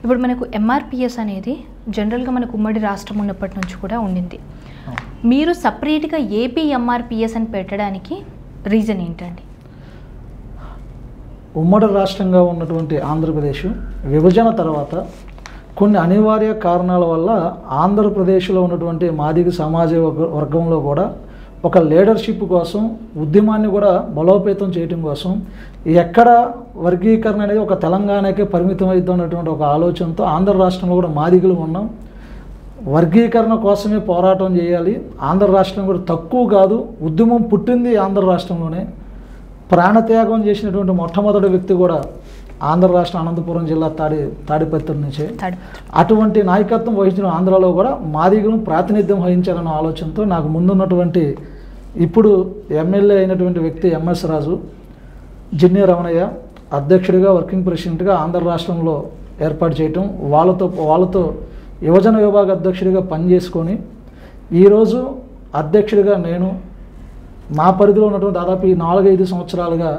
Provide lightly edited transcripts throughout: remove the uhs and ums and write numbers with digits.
ఇప్పుడు మనకు ఎంఆర్పిఎస్ అనేది జనరల్గా మనకు ఉమ్మడి రాష్ట్రం ఉన్నప్పటి నుంచి కూడా ఉండింది. మీరు సపరేట్గా ఏపీ ఎంఆర్పిఎస్ అని పెట్టడానికి రీజన్ ఏంటండి? ఉమ్మడి రాష్ట్రంగా ఉన్నటువంటి ఆంధ్రప్రదేశ్ విభజన తర్వాత కొన్ని అనివార్య కారణాల వల్ల ఆంధ్రప్రదేశ్లో ఉన్నటువంటి మాదిగ సమాజ వర్గంలో కూడా ఒక లీడర్షిప్ కోసం ఉద్యమాన్ని కూడా బలోపేతం చేయడం కోసం ఎక్కడ వర్గీకరణ అనేది ఒక తెలంగాణకే పరిమితం అవుతున్నటువంటి ఒక ఆలోచనతో ఆంధ్ర రాష్ట్రంలో కూడా మాదిగలు ఉన్నాం. వర్గీకరణ కోసమే పోరాటం చేయాలి. ఆంధ్ర రాష్ట్రం కూడా తక్కువ కాదు. ఉద్యమం పుట్టింది ఆంధ్ర రాష్ట్రంలోనే. ప్రాణత్యాగం చేసినటువంటి మొట్టమొదటి వ్యక్తి కూడా ఆంధ్ర రాష్ట్రం అనంతపురం జిల్లా తాడిపత్రి నుంచే. అటువంటి నాయకత్వం వహించిన ఆంధ్రాలో కూడా మాదిగలను ప్రాతినిధ్యం వహించాలన్న ఆలోచనతో నాకు ముందున్నటువంటి ఇప్పుడు ఎమ్మెల్యే అయినటువంటి వ్యక్తి ఎంఎస్ రాజు, జిన్నే రమణయ్య అధ్యక్షుడిగా వర్కింగ్ ప్రెసిడెంట్గా ఆంధ్ర రాష్ట్రంలో ఏర్పాటు చేయటం, వాళ్ళతో యువజన విభాగ అధ్యక్షుడిగా పనిచేసుకొని ఈరోజు అధ్యక్షుడిగా నేను మా పరిధిలో ఉన్నటువంటి దాదాపు ఈ 4-5 సంవత్సరాలుగా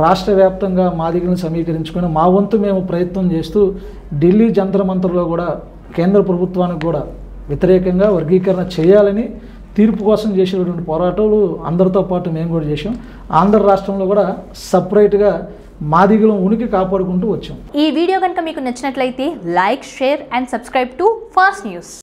రాష్ట్ర వ్యాప్తంగా మాదిగలను సమీకరించుకొని మా వంతు మేము ప్రయత్నం చేస్తూ ఢిల్లీ జంతర్ మంతర్లో కూడా కేంద్ర ప్రభుత్వానికి కూడా వ్యతిరేకంగా వర్గీకరణ చేయాలని తీర్పు కోసం చేసేటువంటి పోరాటాలు అందరితో పాటు మేము కూడా చేసాం. ఆంధ్ర రాష్ట్రంలో కూడా సపరేట్గా మాదిగలం ఉనికి కాపాడుకుంటూ వచ్చాం. ఈ వీడియో కనుక మీకు నచ్చినట్లయితే like, share and subscribe to fast news.